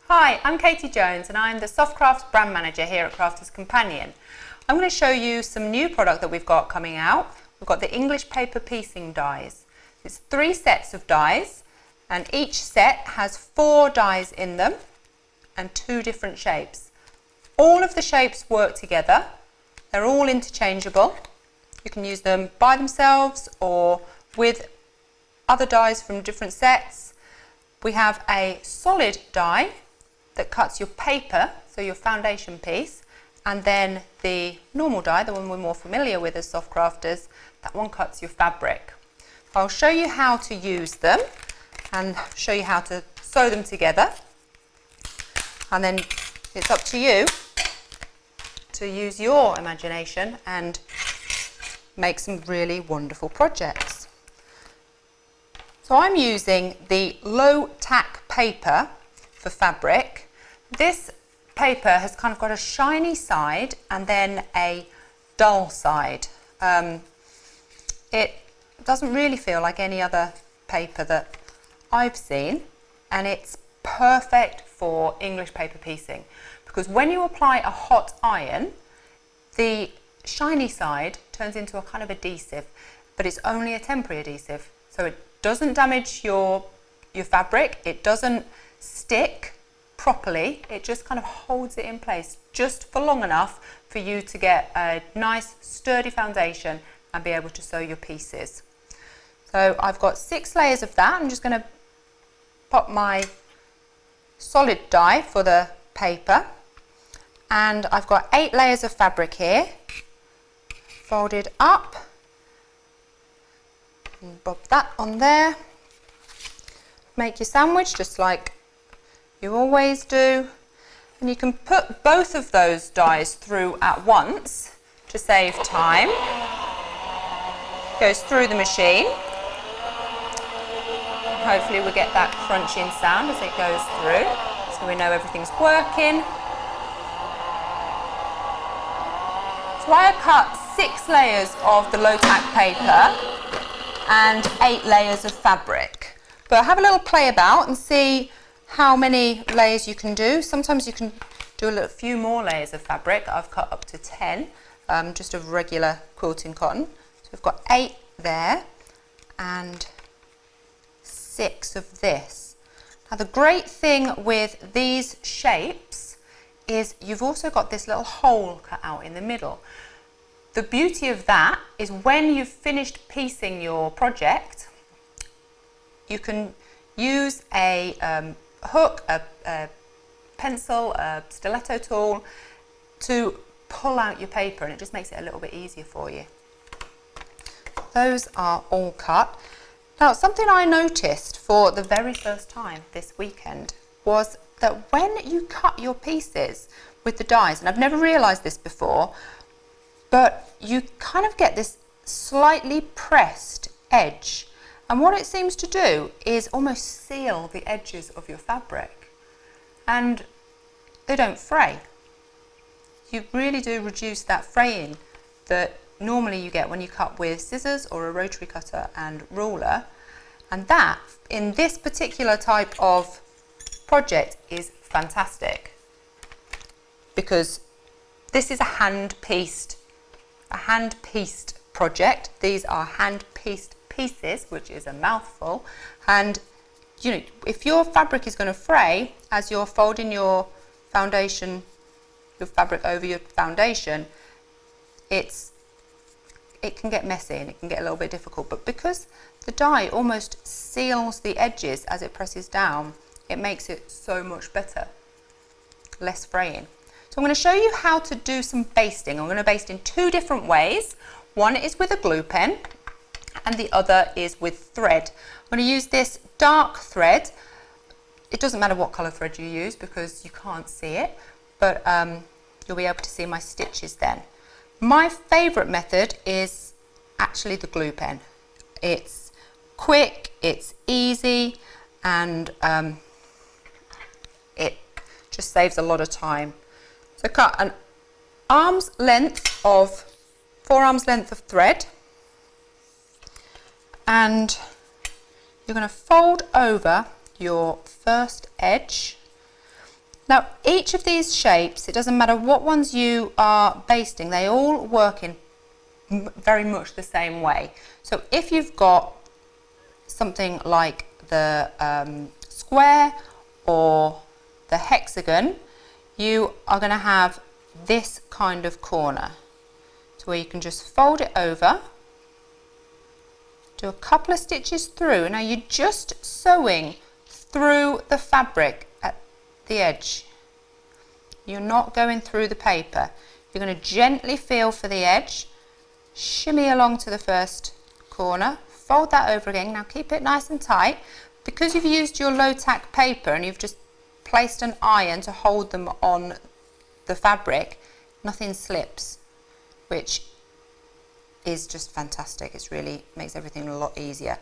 Hi, I'm Katie Jones and I'm the Soft Crafts brand manager here at Crafters Companion. I'm going to show you some new product that we've got coming out. We've got the English paper piecing dies. It's 3 sets of dies and each set has 4 dies in them and 2 different shapes. All of the shapes work together. They're all interchangeable. You can use them by themselves or with other dies from different sets. We have a solid die that cuts your paper, so your foundation piece, and then the normal die, the one we're more familiar with as soft crafters, that one cuts your fabric. I'll show you how to use them and show you how to sew them together, and then it's up to you to use your imagination and make some really wonderful projects. So I'm using the low tack paper for fabric. This paper has kind of got a shiny side and then a dull side. It doesn't really feel like any other paper that I've seen, and it's perfect for English paper piecing because when you apply a hot iron, the shiny side turns into a kind of adhesive, but it's only a temporary adhesive, so it doesn't damage your fabric, it doesn't stick properly, it just kind of holds it in place just for long enough for you to get a nice sturdy foundation and be able to sew your pieces. So I've got 6 layers of that. I'm just going to pop my solid die for the paper, and I've got 8 layers of fabric here folded up, and bob that on there. Make your sandwich just like you always do, and you can put both of those dies through at once to save time. Goes through the machine. Hopefully we get that crunching sound as it goes through, so we know everything's working. So I cut 6 layers of the low tack paper and 8 layers of fabric. But have a little play about and see how many layers you can do. Sometimes you can do a few more layers of fabric. I've cut up to 10, just of regular quilting cotton. So we've got 8 there and 6 of this. Now the great thing with these shapes is you've also got this little hole cut out in the middle. The beauty of that is when you've finished piecing your project, you can use a hook, a pencil, a stiletto tool to pull out your paper, and it just makes it a little bit easier for you. Those are all cut. Now something I noticed for the very first time this weekend was that when you cut your pieces with the dies, and I've never realised this before, but you kind of get this slightly pressed edge. And what it seems to do is almost seal the edges of your fabric, and they don't fray. You really do reduce that fraying that normally you get when you cut with scissors or a rotary cutter and ruler, and that in this particular type of project is fantastic because this is a hand-pieced project. These are hand-pieced pieces, which is a mouthful, and you know, if your fabric is going to fray as you're folding your foundation, your fabric over your foundation, it can get messy and it can get a little bit difficult, but because the die almost seals the edges as it presses down, it makes it so much better, less fraying. So I'm going to show you how to do some basting. I'm going to baste in 2 different ways. One is with a glue pen and the other is with thread. I'm going to use this dark thread. It doesn't matter what colour thread you use because you can't see it, but you'll be able to see my stitches then. My favourite method is actually the glue pen. It's quick, it's easy, and it just saves a lot of time. So cut an forearm's length of thread, and you're going to fold over your first edge Now each of these shapes, it doesn't matter what ones you are basting, they all work in very much the same way. So if you've got something like the square or the hexagon, you are going to have this kind of corner. So where you can just fold it over, do a couple of stitches through. Now you're just sewing through the fabric at the edge. You're not going through the paper. You're going to gently feel for the edge, shimmy along to the first corner, fold that over again. Now keep it nice and tight. Because you've used your low tack paper and you've just placed an iron to hold them on the fabric, nothing slips, which is just fantastic. It's really makes everything a lot easier.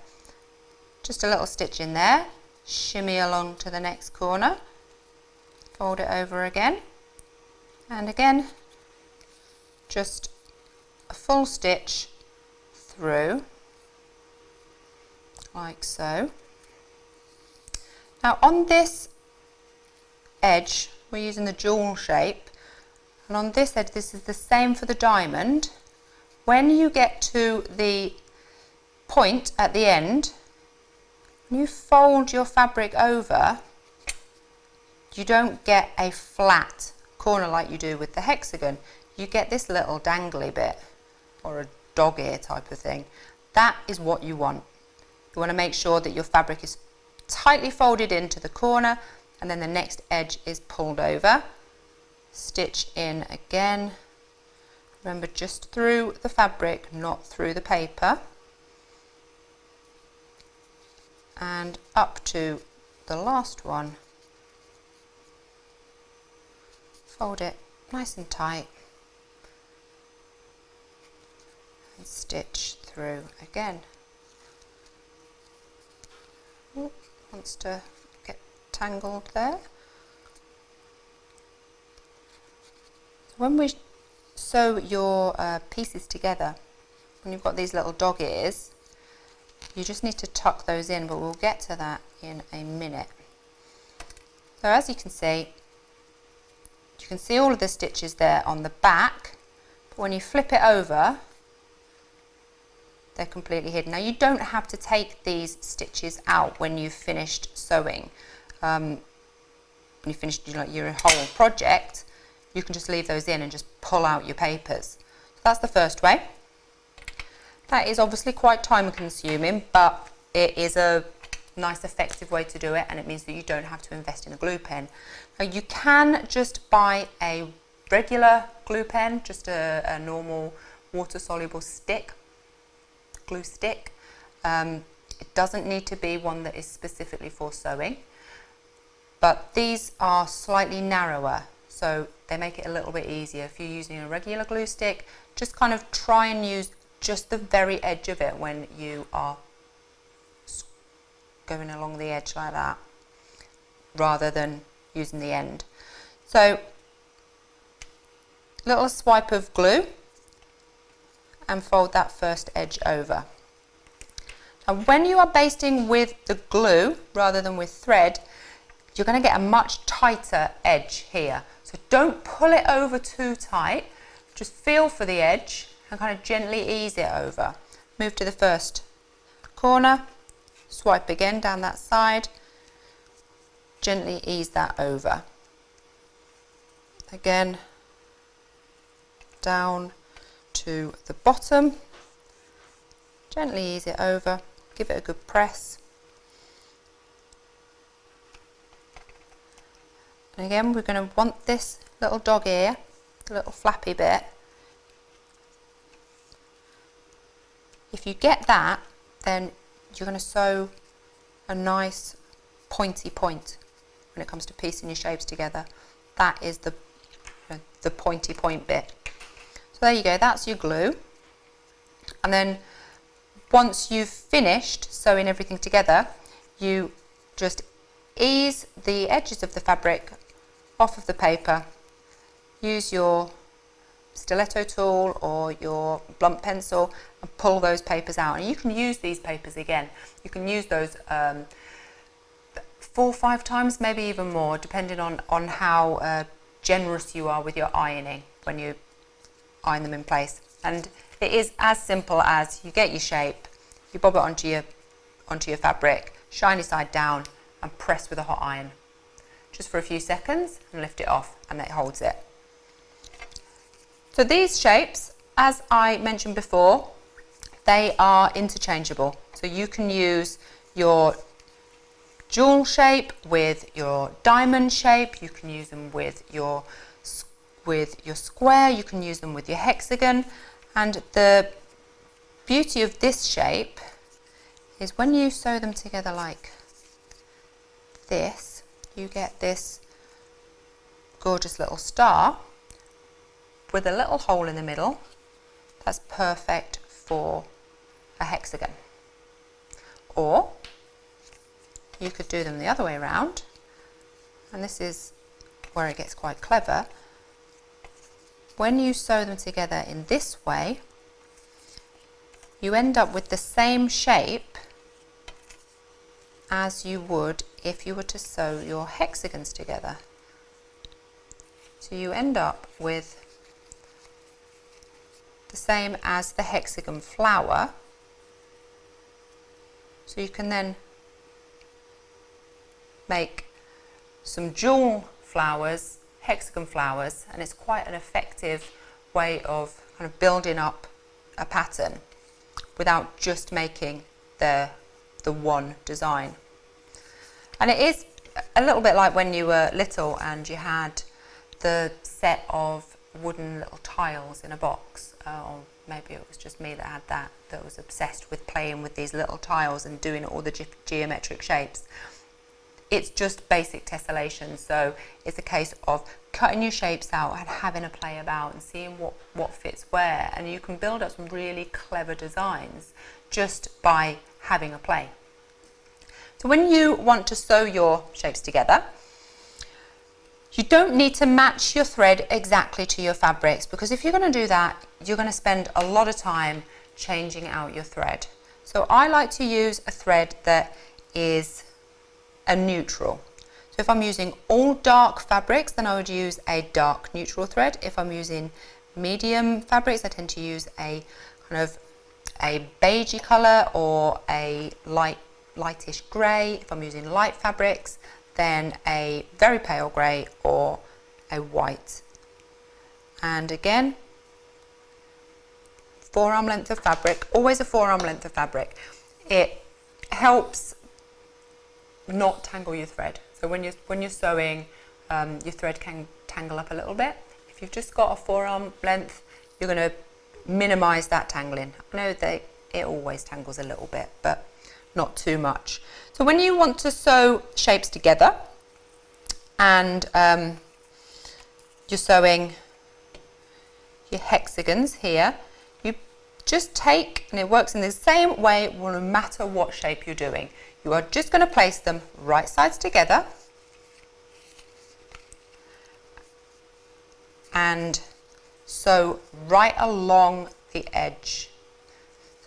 Just a little stitch in there, shimmy along to the next corner, fold it over again, and again just a full stitch through like so. Now on this edge we're using the jewel shape, and on this edge this is the same for the diamond. When you get to the point at the end, when you fold your fabric over, you don't get a flat corner like you do with the hexagon. You get this little dangly bit, or a dog ear type of thing. That is what you want. You want to make sure that your fabric is tightly folded into the corner, and then the next edge is pulled over. Stitch in again. Remember, just through the fabric, not through the paper. And up to the last one. Fold it nice and tight. And stitch through again. Ooh, wants to get tangled there. When we sew your pieces together, when you've got these little dog ears, you just need to tuck those in, but we'll get to that in a minute. So as you can see all of the stitches there on the back, but when you flip it over, they're completely hidden. Now you don't have to take these stitches out when you've finished sewing. When you finished your whole project, you can just leave those in and just pull out your papers. So that's the first way. That is obviously quite time consuming, but it is a nice effective way to do it, and it means that you don't have to invest in a glue pen. Now you can just buy a regular glue pen, just a normal water soluble stick, glue stick. It doesn't need to be one that is specifically for sewing, but these are slightly narrower, so they make it a little bit easier. If you're using a regular glue stick, just kind of try and use just the very edge of it when you are going along the edge like that, rather than using the end. So little swipe of glue and fold that first edge over. Now when you are basting with the glue rather than with thread, you're going to get a much tighter edge here. So don't pull it over too tight, just feel for the edge and kind of gently ease it over. Move to the first corner, swipe again down that side, gently ease that over. Again, down to the bottom, gently ease it over, give it a good press. And again, we're going to want this little dog ear, the little flappy bit. If you get that, then you're going to sew a nice pointy point when it comes to piecing your shapes together. That is the pointy point bit. So there you go, that's your glue. And then once you've finished sewing everything together, you just ease the edges of the fabric off of the paper. Use your stiletto tool or your blunt pencil and pull those papers out, and you can use these papers again. You can use those 4 or 5 times, maybe even more, depending on how generous you are with your ironing when you iron them in place. And it is as simple as you get your shape, you bob it onto your fabric, shiny side down, and press with a hot iron. Just for a few seconds and lift it off, and it holds it. So these shapes, as I mentioned before, they are interchangeable. So you can use your jewel shape with your diamond shape, you can use them with your square, you can use them with your hexagon. And the beauty of this shape is when you sew them together like this, you get this gorgeous little star with a little hole in the middle. That's perfect for a hexagon. Or you could do them the other way around, and this is where it gets quite clever. When you sew them together in this way, you end up with the same shape as you would if you were to sew your hexagons together. So you end up with the same as the hexagon flower. So you can then make some jewel flowers, hexagon flowers, and it's quite an effective way of kind of building up a pattern without just making the one design. And it is a little bit like when you were little and you had the set of wooden little tiles in a box, or maybe it was just me that had that was obsessed with playing with these little tiles and doing all the geometric shapes. It's just basic tessellation, so it's a case of cutting your shapes out and having a play about and seeing what fits where, and you can build up some really clever designs just by having a play. So when you want to sew your shapes together, you don't need to match your thread exactly to your fabrics, because if you're going to do that, you're going to spend a lot of time changing out your thread. So I like to use a thread that is a neutral. So if I'm using all dark fabrics, then I would use a dark neutral thread. If I'm using medium fabrics, I tend to use a kind of a beigey colour or a lightish grey. If I'm using light fabrics, then a very pale grey or a white. And again, forearm length of fabric, always a forearm length of fabric. It helps not tangle your thread. So when you're sewing, your thread can tangle up a little bit. If you've just got a forearm length, you're going to minimise that tangling. I know that it always tangles a little bit, but not too much. So when you want to sew shapes together and you're sewing your hexagons here, you just take, and it works in the same way no matter what shape you're doing. You are just going to place them right sides together and sew right along the edge.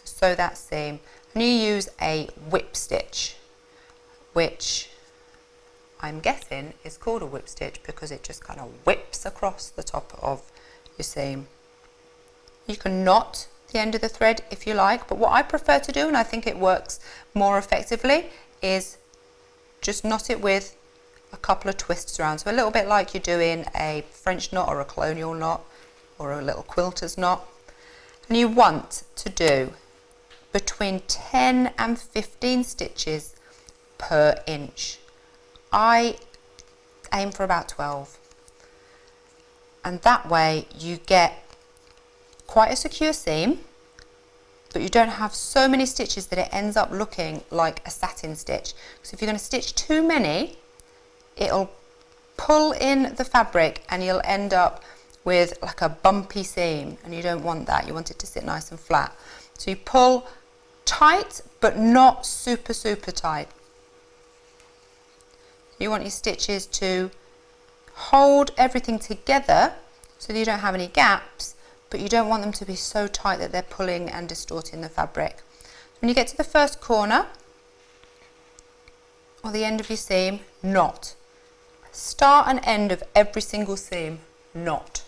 Sew that seam, and you use a whip stitch, which I'm guessing is called a whip stitch because it just kind of whips across the top of your seam. You can knot the end of the thread if you like, but what I prefer to do, and I think it works more effectively, is just knot it with a couple of twists around. So a little bit like you're doing a French knot or a colonial knot or a little quilter's knot. And you want to do between 10 and 15 stitches per inch. I aim for about 12. And that way you get quite a secure seam, but you don't have so many stitches that it ends up looking like a satin stitch. So if you're going to stitch too many, it'll pull in the fabric and you'll end up with like a bumpy seam, and you don't want that. You want it to sit nice and flat. So you pull tight, but not super tight. You want your stitches to hold everything together so that you don't have any gaps, but you don't want them to be so tight that they're pulling and distorting the fabric. When you get to the first corner or the end of your seam, knot. Start and end of every single seam, knot,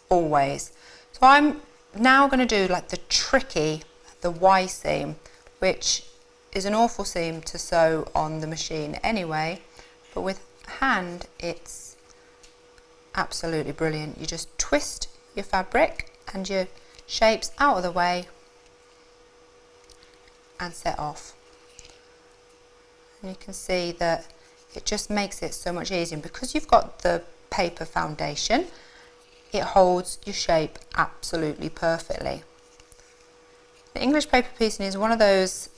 always. So I'm now going to do like the tricky, the Y seam, which is an awful seam to sew on the machine anyway, but with hand it's absolutely brilliant. You just twist your fabric and your shapes out of the way and set off. And you can see that it just makes it so much easier, and because you've got the paper foundation, it holds your shape absolutely perfectly. The English paper piecing is one of those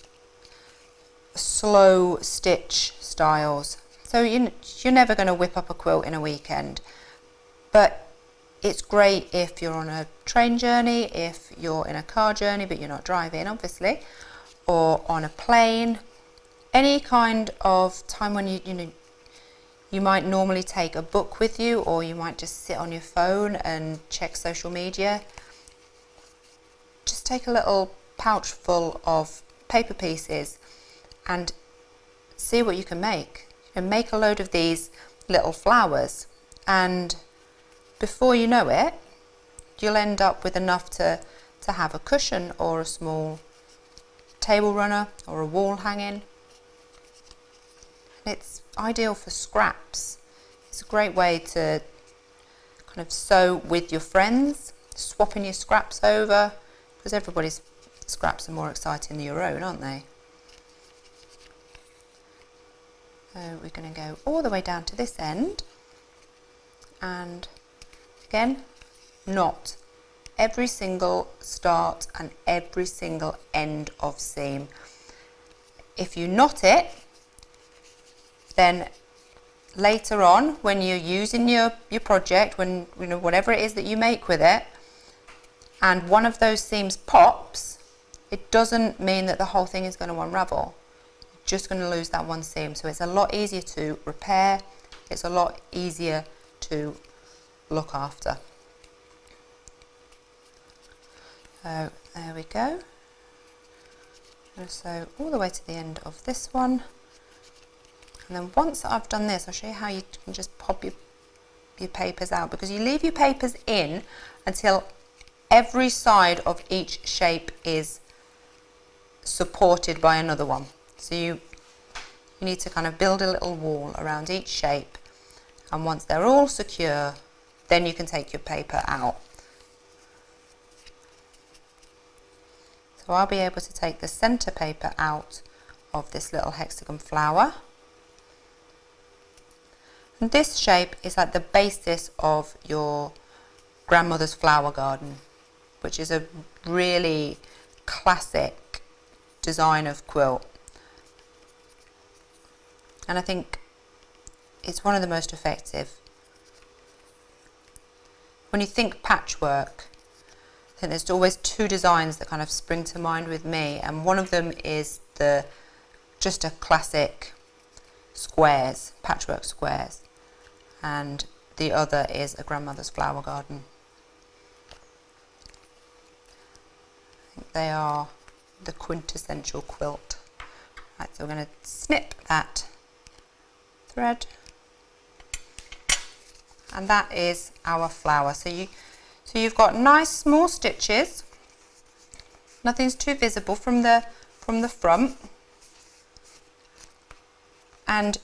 slow stitch styles, so you're never going to whip up a quilt in a weekend, but it's great if you're on a train journey, if you're in a car journey but you're not driving obviously, or on a plane, any kind of time when you might normally take a book with you, or you might just sit on your phone and check social media. Just take a little pouch full of paper pieces and see what you can make. And make a load of these little flowers, and before you know it, you'll end up with enough to have a cushion or a small table runner or a wall hanging. It's ideal for scraps. It's a great way to kind of sew with your friends, swapping your scraps over, because everybody's scraps are more exciting than your own, aren't they? So we're going to go all the way down to this end, and again, knot every single start and every single end of seam. If you knot it, then later on when you're using your project, when whatever it is that you make with it, and one of those seams pops, it doesn't mean that the whole thing is going to unravel. You're just going to lose that one seam. So it's a lot easier to repair, it's a lot easier to look after. So there we go. I'm going to sew all the way to the end of this one. And then once I've done this, I'll show you how you can just pop your papers out, because you leave your papers in until every side of each shape is supported by another one. So you need to kind of build a little wall around each shape, and once they're all secure, then you can take your paper out. So I'll be able to take the center paper out of this little hexagon flower. And this shape is like the basis of your grandmother's flower garden, which is a really classic design of quilt. And I think it's one of the most effective. When you think patchwork, I think there's always two designs that kind of spring to mind with me, and one of them is just a classic squares, patchwork squares, and the other is a grandmother's flower garden. I think they are the quintessential quilt. Right, so we're going to snip that thread, and that is our flower. So you've got nice small stitches, nothing's too visible from the front, and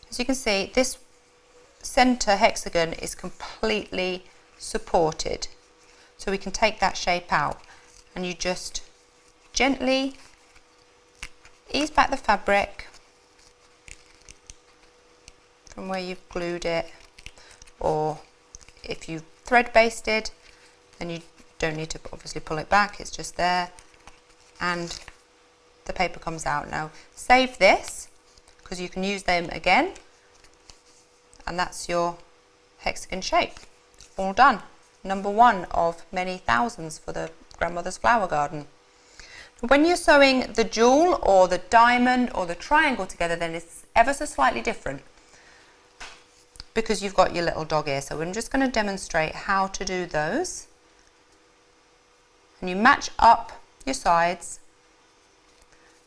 as you can see, this center hexagon is completely supported, so we can take that shape out, and you just gently ease back the fabric from where you've glued it, or if you've thread basted, then you don't need to obviously pull it back, it's just there, and the paper comes out. Now save this, because you can use them again, and that's your hexagon shape all done. Number one of many thousands for the grandmother's flower garden. When you're sewing the jewel or the diamond or the triangle together, then it's ever so slightly different, because you've got your little dog ear. So I'm just going to demonstrate how to do those. And you match up your sides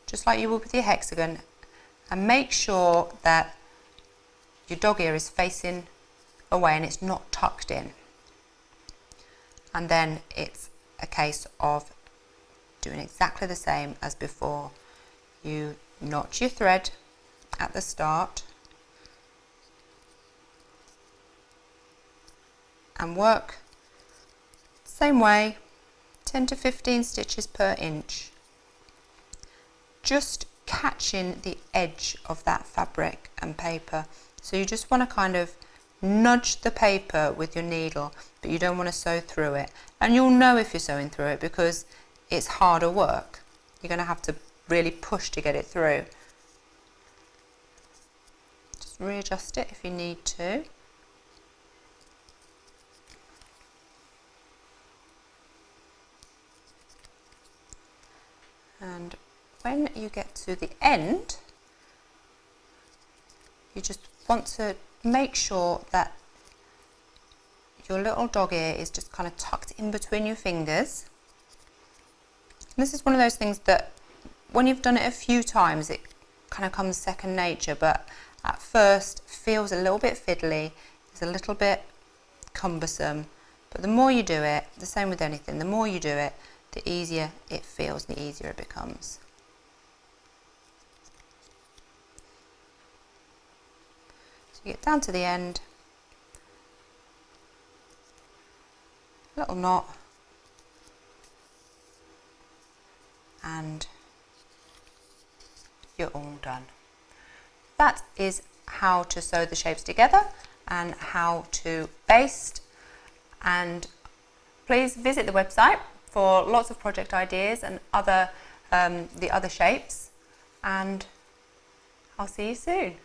just like you would with your hexagon, and make sure that your dog ear is facing away and it's not tucked in. And then it's a case of doing exactly the same as before. You notch your thread at the start and work same way, 10 to 15 stitches per inch, just catching the edge of that fabric and paper. So you just want to kind of nudge the paper with your needle, but you don't want to sew through it. And you'll know if you're sewing through it because it's harder work. You're going to have to really push to get it through. Just readjust it if you need to. And when you get to the end, you just want to make sure that your little dog ear is just kind of tucked in between your fingers. And this is one of those things that when you've done it a few times, it kind of comes second nature, but at first feels a little bit fiddly, it's a little bit cumbersome. But the more you do it, the same with anything, the more you do it, the easier it feels, the easier it becomes. So you get down to the end, little knot, and you're all done. That is how to sew the shapes together and how to baste. And please visit the website for lots of project ideas and the other shapes, and I'll see you soon.